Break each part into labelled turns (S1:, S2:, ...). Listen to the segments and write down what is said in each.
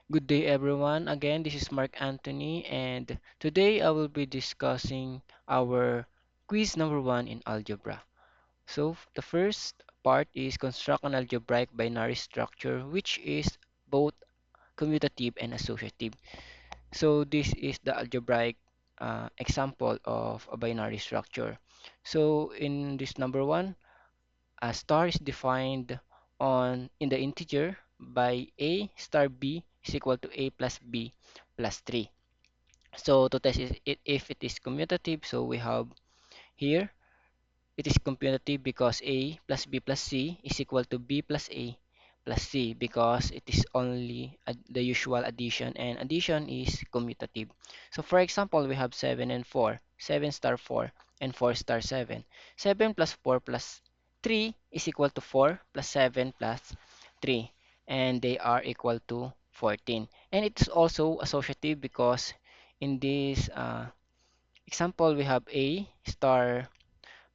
S1: Good day, everyone. Again, this is Mark Anthony, and today I will be discussing our quiz number one in algebra. So, the first part is construct an algebraic binary structure, which is both commutative and associative. So, this is the algebraic example of a binary structure. So, in this number one, a star is defined on in the integer by a star b is equal to a plus b plus 3. So to test it if it is commutative, so we have here it is commutative because a plus b plus c is equal to b plus a plus c because it is only the usual addition, and addition is commutative. So for example, we have 7 and 4, 7 star 4 and 4 star 7. 7 plus 4 plus 3 is equal to 4 plus 7 plus 3, and they are equal to 14. And it's also associative because in this example we have a star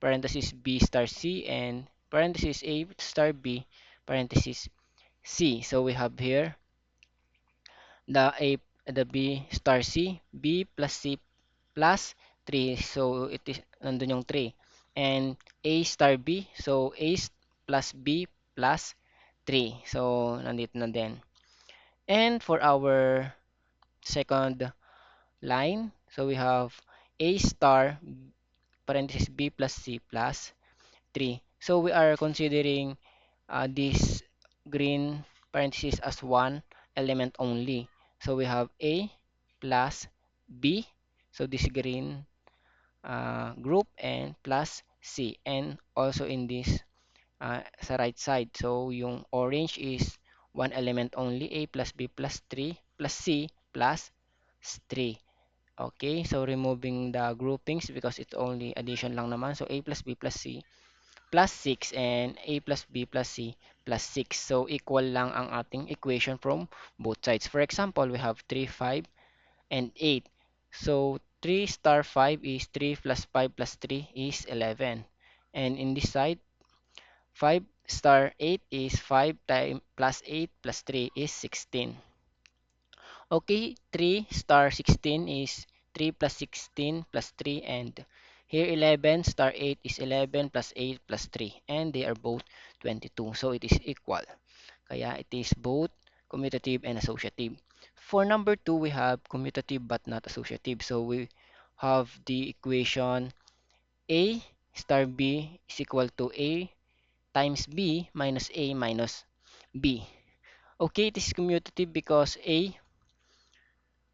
S1: parenthesis B star C and parenthesis A star B parenthesis C. So we have here the B star C, B plus C plus 3. So it is nandun yung 3. And A star B, so plus B plus 3. So nandito na din. And for our second line, so we have A star parenthesis B plus C plus 3. So we are considering this green parenthesis as one element only. So we have A plus B. So this green group and plus C. And also in this sa right side. So yung orange is one element only. A plus B plus 3 plus C plus 3. Okay, so removing the groupings because it's only addition lang naman. So A plus B plus C plus 6 and A plus B plus C plus 6. So equal lang ang ating equation from both sides. For example, we have 3, 5, and 8. So 3 star 5 is 3 plus 5 plus 3 is 11. And in this side, 5 star 8 is 5 time plus 8 plus 3 is 16. Okay, 3 star 16 is 3 plus 16 plus 3, and here 11 star 8 is 11 plus 8 plus 3, and they are both 22. So it is equal. Kaya it is both commutative and associative. For number 2, we have commutative but not associative. So we have the equation A star B is equal to A times B minus A minus B. Okay, it is commutative because A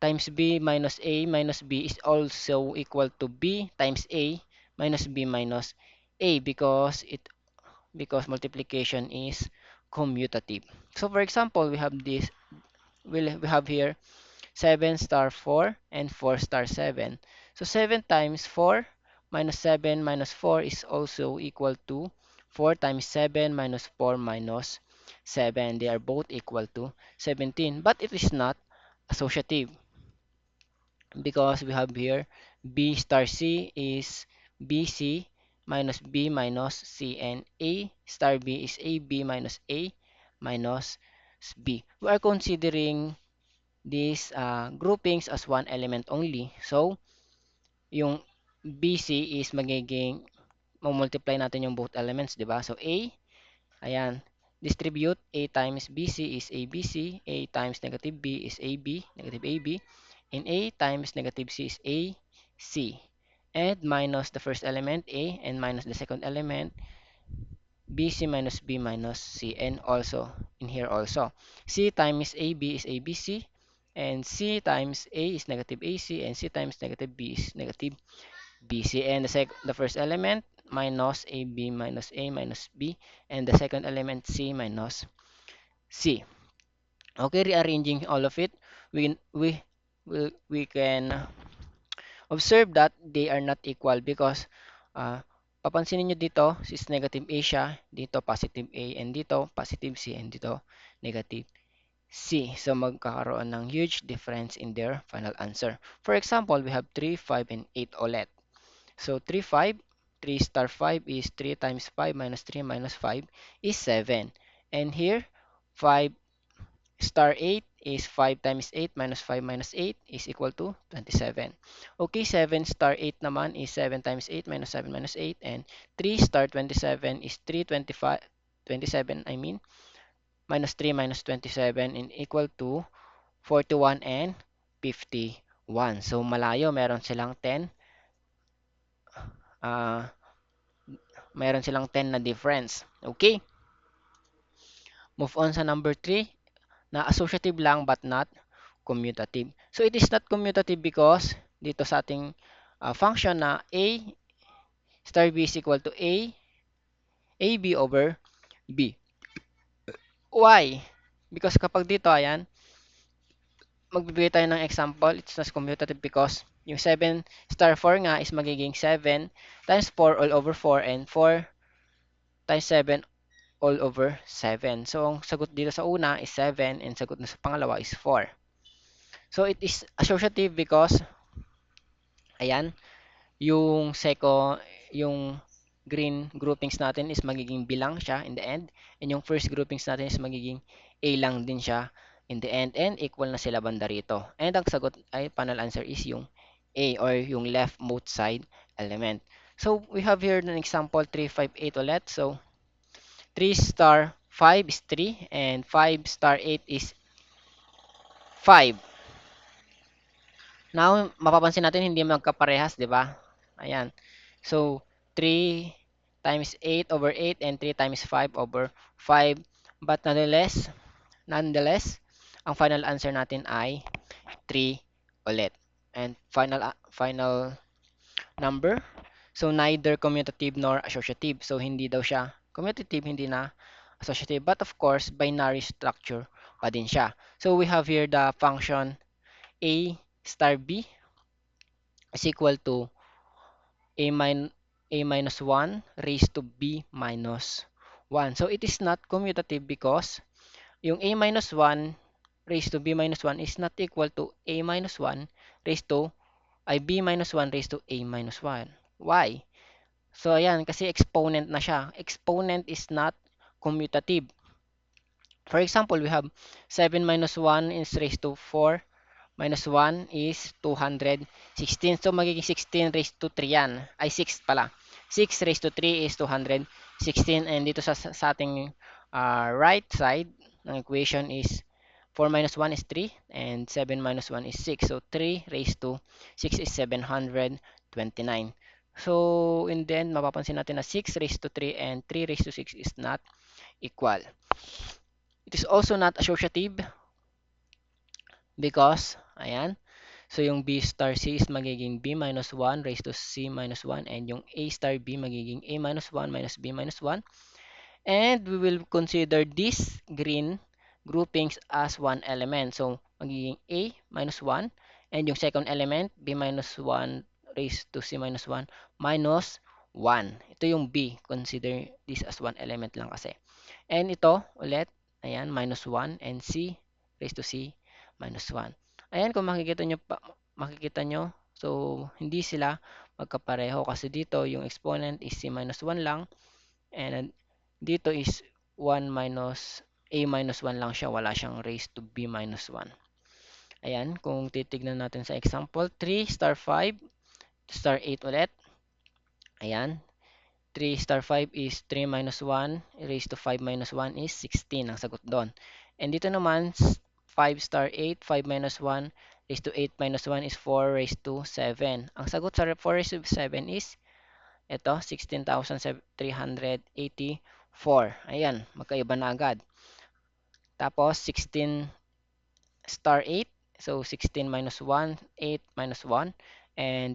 S1: times B minus B is also equal to B times A minus B minus A because multiplication is commutative. So for example, we have this we have here 7 star 4 and 4 star 7. So 7 times 4 minus 7 minus 4 is also equal to 4 times 7 minus 4 minus 7. They are both equal to 17, but it is not associative because we have here B star C is BC minus B minus C, and A star B is AB minus A minus B. We are considering these groupings as one element only. So, yung BC is magiging multiply natin yung both elements, di ba? So, A, ayan, distribute A times BC is ABC, A times negative B is AB, negative AB, and A times negative C is AC. And minus the first element A and minus the second element BC minus B minus C, and also in here also C times AB is ABC, and C times A is negative AC, and C times negative B is negative BC, and the first element minus AB minus A minus B, and the second element C minus C. Okay, rearranging all of it, we we we can observe that they are not equal because papansinin nyo dito, is negative A siya, dito positive A, and dito positive C, and dito negative C. So magkakaroon ng huge difference in their final answer. For example, we have 3, 5, and 8 ulit. So 3, 5, 3 star 5 is 3 times 5 minus 3 minus 5 is 7. And here, 5 star 8 is 5 times 8 minus 5 minus 8 is equal to 27. Okay, 7 star 8 naman is 7 times 8 minus 7 minus 8, and 3 star 27 is 325 27 I mean, minus 3 minus 27 and equal to 41 and 51. So malayo, ah meron silang 10 na difference. Okay, move on sa number 3 na associative lang but not commutative. So it is not commutative because dito sa ating function na A star B is equal to AB over B. Why? Because kapag dito, ayan, magbibigay tayo ng example, it's not commutative because yung 7 star 4 nga is magiging 7 times 4 all over 4 and 4 times 7 all over 7. So, ang sagot dito sa una is 7 and sagot na sa pangalawa is 4. So, it is associative because, ayan, yung green groupings natin is magiging B lang siya in the end, and yung first groupings natin is magiging A lang din siya in the end, and equal na sila banda rito. And ang sagot ay final answer is yung A or yung leftmost side element. So we have here an example 3, 5, 8 ulit. So 3 star 5 is 3 and 5 star 8 is 5. Now, mapapansin natin hindi magkaparehas, di ba? Ayan. So, 3 times 8 over 8 and 3 times 5 over 5. But nonetheless, ang final answer natin ay 3 ulit. And final number. So, neither commutative nor associative. So, hindi daw siya commutative, hindi na associative. But of course, binary structure pa din siya. So, we have here the function A star B is equal to a, min a minus 1 raised to b minus 1. So it is not commutative because yung a minus 1 raised to b minus 1 is not equal to a minus 1 raised to ay b minus 1 raised to a minus 1. Why? So ayan, kasi exponent na siya. Exponent is not commutative. For example, we have 7 minus 1 is raised to 4 minus 1 is 216. So, magiging 16 raised to 3 yan. Ay, 6 pala. 6 raised to 3 is 216. And dito sa ating right side ng equation is 4 minus 1 is 3 and 7 minus 1 is 6. So, 3 raised to 6 is 729. So, in the end, mapapansin natin na 6 raised to 3 and 3 raised to 6 is not equal. It is also not associative because, ayan, so yung B star C is magiging B minus 1 raised to C minus 1, and yung A star B magiging A minus 1 minus B minus 1. And we will consider these green groupings as one element. So magiging A minus 1, and yung second element B minus 1 raised to C minus 1 minus 1. Ito yung B. Consider this as one element lang kasi. And ito ulit, ayan, minus 1 and C raised to C minus 1. Ayan, kung makikita nyo, so hindi sila magkapareho kasi dito yung exponent is C minus 1 lang, and dito is 1 minus A minus 1 lang siya, wala siyang raised to B minus 1. Ayan, kung titignan natin sa example, 3 star 5 star 8 ulit. Ayan, 3 star 5 is 3 minus 1 raised to 5 minus 1 is 16 ang sagot doon. And dito naman 5 star 8, 5 minus 1 raised to 8 minus 1 is 4 raised to 7. Ang sagot sa 4 raised to 7 is ito, 16,384. Ayan, magkaiba na agad. Tapos 16 star 8, so 16 minus 1, 8 minus 1, and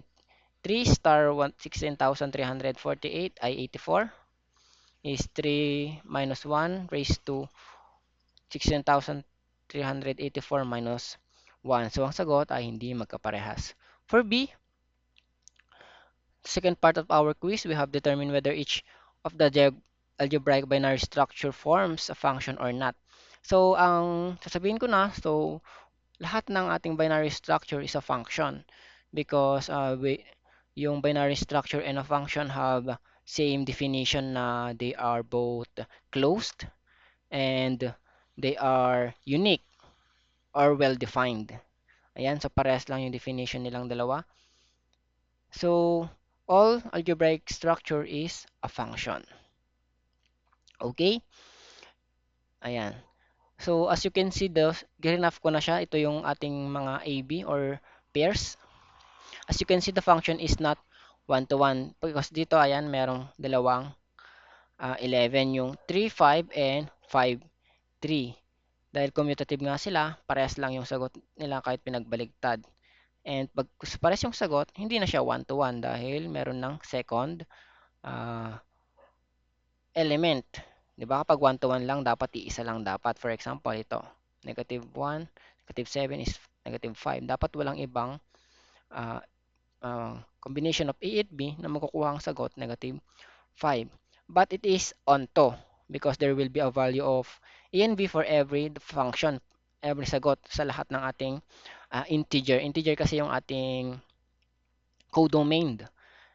S1: 3 star 16,348 ay 84 is 3 minus 1 raised to 16,384 minus 1. So, ang sagot ay hindi magkaparehas. For B, second part of our quiz, we have determined whether each of the algebraic binary structure forms a function or not. So, ang sasabihin ko na, so, lahat ng ating binary structure is a function because yung binary structure and a function have same definition na they are both closed and they are unique. or well-defined. Ayan, so parehas lang yung definition nilang dalawa. So, all algebraic structure is a function. Okay? Ayan. So, as you can see, ginaf ko na siya. Ito yung ating mga AB or pairs. As you can see, the function is not one-to-one. Because dito, ayan, merong dalawang 11, yung 3, 5, and 5, 3. Dahil commutative nga sila, parehas lang yung sagot nila kahit pinagbaligtad. And pag parehas yung sagot, hindi na siya one-to-one dahil meron ng second ah, element. 'Di ba? Kapag one-to-one lang, dapat iisa lang dapat. For example, ito, negative 1, negative 7 is negative 5. Dapat walang ibang ah, combination of A at B na makukuha ang sagot, negative 5. But it is onto because there will be a value of A and B for every function, every sagot sa lahat ng ating integer. Integer kasi yung ating codomain.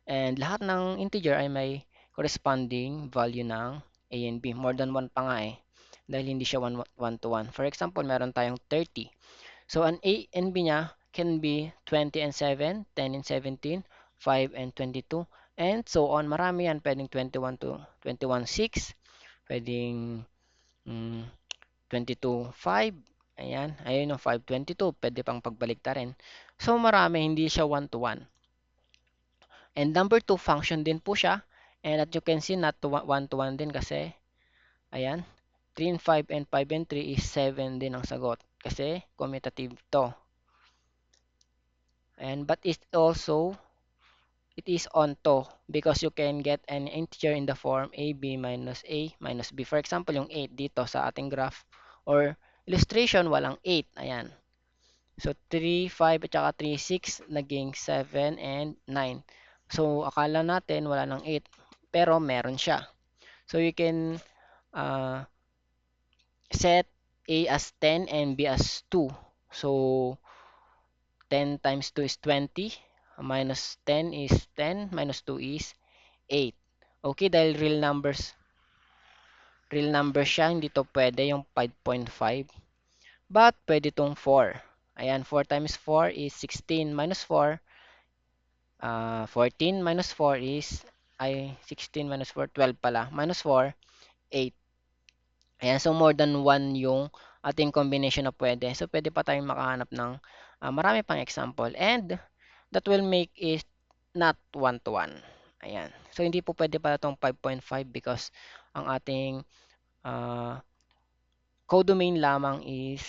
S1: And lahat ng integer ay may corresponding value ng A and B. More than 1 pa nga eh. Dahil hindi siya one to one. For example, meron tayong 30. So, an A and B niya can be 20 and 7, 10 and 17, 5 and 22, and so on. Marami yan. Pwedeng 21 to 21, 6. Pwedeng 22, 5. Ayan. Ayun yung 5, 22. Pwede pang pagbalik rin. So, marami. Hindi siya one to one. And number 2, function din po siya. And as you can see, not to 1 to 1 din kasi, ayan, 3 and 5 and 5 and 3 is 7 din ang sagot. Kasi commutative to. And but it is onto because you can get an integer in the form a minus b. For example, yung 8 dito sa ating graph or illustration, walang 8. Ayan. So, 3, 5 at saka 3, 6, naging 7 and 9. So, akala natin wala ng 8, pero meron siya. So, you can uh, set A as 10 and B as 2. So, 10 times 2 is 20, minus 10 is 10, minus 2 is 8. Okay, dahil real numbers siya, hindi to pwede yung 5.5. But, pwede tong 4. Ayan, 4 times 4 is 16, minus 4, 14 minus 4 is, 16 minus 4, 12 pala. Minus 4, 8. Ayan, so more than 1 yung ating combination na pwede. So, pwede pa tayong makahanap ng marami pang example. And, that will make it not 1 to 1. Ayan. So, hindi po pwede pala itong 5.5 because ang ating uh, codomain lamang is,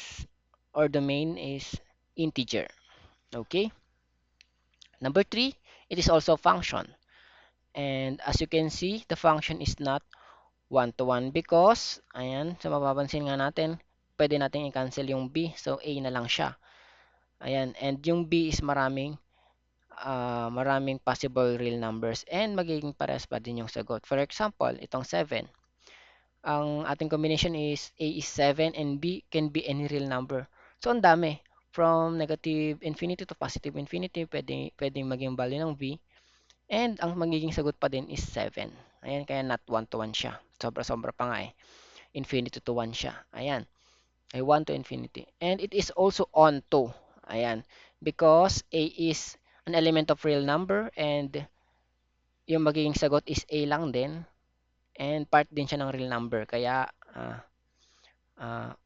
S1: or domain is integer. Okay? Number 3, it is also function. And as you can see, the function is not one-to-one because, ayan, so mapapansin nga natin, pwede natin i-cancel yung B. So, A na lang siya. Ayan, and yung B is maraming possible real numbers and magiging parehas pa din yung sagot. For example, itong 7. Ang ating combination is A is 7 and B can be any real number. So, ang dami. From negative infinity to positive infinity, pwedeng maging value ng B. And ang magiging sagot pa din is 7. Ayan, kaya not 1 to 1 siya. Sobra-sobra pa nga eh. Infinity to 1 siya. Ayan, ay 1 to infinity. And it is also on to. Ayan, because A is an element of real number and yung magiging sagot is A lang din. And part din siya ng real number. Kaya,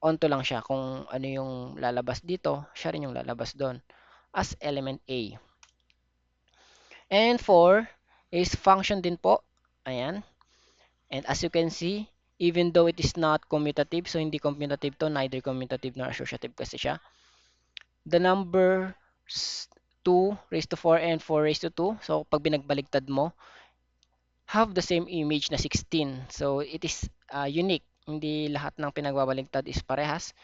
S1: onto lang siya. Kung ano yung lalabas dito, siya rin yung lalabas doon as element A. And 4 is function din po. Ayan. And as you can see, even though it is not commutative, so hindi commutative to, neither commutative nor associative kasi siya. The number 2 raised to 4 and 4 raised to 2, so pag binagbaligtad mo, have the same image na 16. So it is unique. Hindi lahat ng pinagbabaligtad is parehas.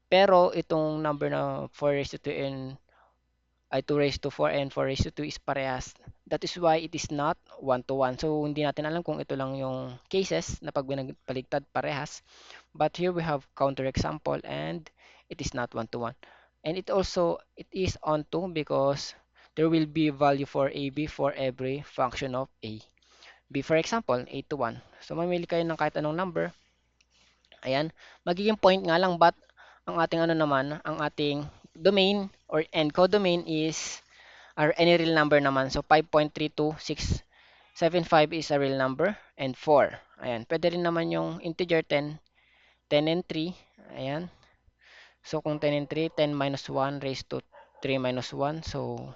S1: Pero itong number na 4 raised to 2 and 2 raised to 4 and 4 raised to 2 is parehas. That is why it is not 1 to 1. So, hindi natin alam kung ito lang yung cases na pag binagbaligtad parehas. But here we have counter example and it is not 1 to 1. And it is on to because there will be value for AB for every function of A. B, for example, 8 to 1. So, mamili kayo ng kahit anong number. Ayan. Magiging point nga lang but Ang ating ano naman, ang ating domain or and codomain is any real number naman. So 5.32675 is a real number and 4. Ayan. Pwede rin naman yung integer 10, 10 and 3. Ayan. So kung 10 and 3, 10 minus 1 raised to 3 minus 1. So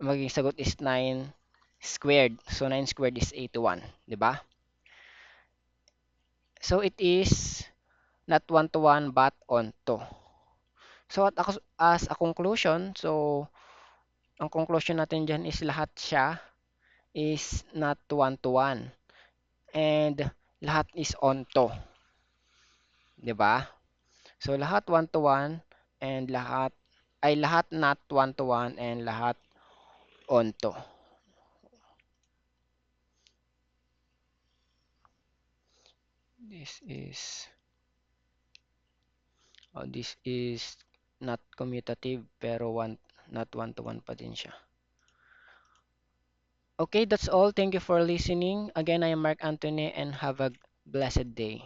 S1: magiging sagot is 9 squared. So 9 squared is 81. 'Di ba? So it is not 1 to 1 but on to. So as a conclusion, so ang conclusion natin dyan is lahat siya is not 1 to 1 and lahat is onto, 'di ba? So lahat 1 to 1 and lahat not 1 to 1 and lahat onto. This is this is not commutative pero not 1 to 1 pa din siya. Okay, that's all. Thank you for listening. Again, I am Mark Anthony and have a blessed day.